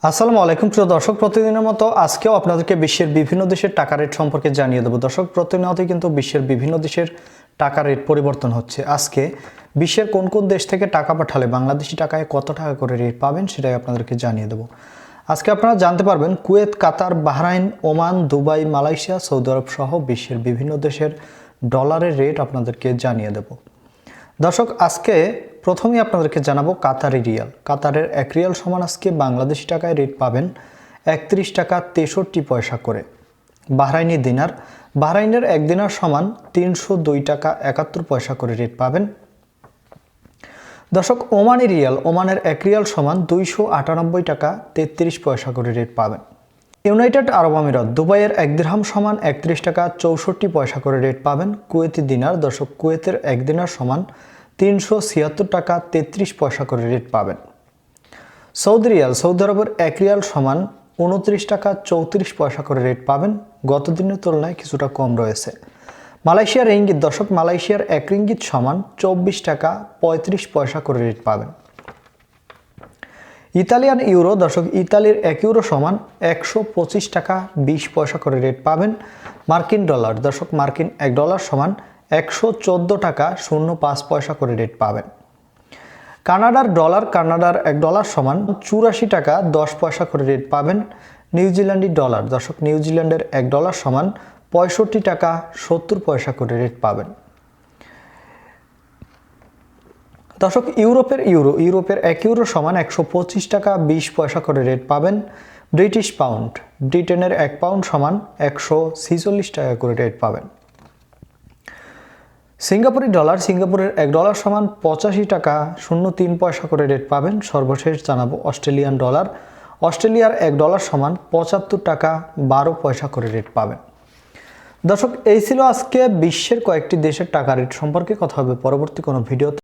আসসালামু আলাইকুম প্রিয় দর্শক, প্রতিদিনের মতো আজকেও আপনাদেরকে বিশ্বের বিভিন্ন দেশের টাকা রেট সম্পর্কে জানিয়ে দেব। দর্শক, প্রতিনিয়তই কিন্তু বিশ্বের বিভিন্ন দেশের টাকা রেট পরিবর্তন হচ্ছে। আজকে বিশ্বের কোন কোন দেশ থেকে টাকা পাঠালে বাংলাদেশি টাকায় কত টাকা করে রেট পাবেন সেটাই আপনাদেরকে জানিয়ে দেব। আজকে আপনারা জানতে পারবেন Kuwait, Qatar, Bahrain, Oman, Dubai, Malaysia, Saudi Arab সহ বিশ্বের বিভিন্ন দেশের ডলারের রেট আপনাদেরকে জানিয়ে দেব। দর্শক, আজকে প্রথমেই আপনাদেরকে জানাবো কাতারি রিয়াল। কাতারের 1 রিয়াল সমান আজকে বাংলাদেশি টাকায় রেট পাবেন 31 টাকা 63 পয়সা করে। বাহরাইনি দিনার, বাহরাইনের 1 দিনার সমান 302 টাকা 71 পয়সা করে রেট পাবেন। দর্শক, ওমানি রিয়াল, ওমানের 1 রিয়াল সমান 298 টাকা 33 পয়সা করে রেট পাবেন। ইউনাইটেড আরব আমিরাত, দুবাইয়ের 1 দিরহাম সমান 31 টাকা 64 পয়সা করে রেট পাবেন। কুয়েতি দিনার, দর্শক কুয়েতের 1 দিনার সমান 376 টাকা 33 পয়সা করে রেট পাবেন। সৌদি রিয়াল, সৌদি আরবের 1 রিয়াল সমান 29 টাকা 34 পয়সা করে রেট পাবেন। গত দিনের তুলনায় কিছুটা কম রয়েছে। মালয়েশিয়ার রিঙ্গিত, দর্শক মালয়েশিয়ার 1 রিঙ্গিত সমান 24 টাকা 35 পয়সা করে রেট পাবেন। ইতালিয়ান ইউরো, দর্শক ইতালির 1 ইউরো সমান 125 টাকা 20 পয়সা করে রেট পাবেন। মার্কিন ডলার, দর্শক মার্কিন 1 ডলার সমান 114 টাকা 05 পয়সা করে রেট পাবেন। কানাডার ডলার, কানাডার 1 ডলার সমান 84 টাকা 10 পয়সা করে রেট পাবেন। নিউজিল্যান্ডি ডলার, দর্শক নিউজিল্যান্ডের 1 ডলার সমান 65 টাকা 70 পয়সা করে রেট পাবেন। দর্শক ইউরোপের ইউরো, ইউরোপের 1 ইউরো সমান 125 টাকা 20 পয়সা করে রেট পাবেন। ব্রিটিশ পাউন্ড, ব্রিটেনের 1 পাউন্ড সমান 146 টাকা করে রেট পাবেন। সিঙ্গাপুরি ডলার, সিঙ্গাপুরের 1 ডলার সমান 85 টাকা 03 পয়সা করে রেট পাবেন। সর্বশেষ জানাবো অস্ট্রেলিয়ান ডলার, অস্ট্রেলিয়ার 1 ডলার সমান 75 টাকা 12 পয়সা করে রেট পাবেন। দর্শক, এই ছিল আজকে বিশ্বের কয়েকটি দেশের টাকা রেট সম্পর্কে। কথা হবে পরবর্তী কোনো ভিডিওতে।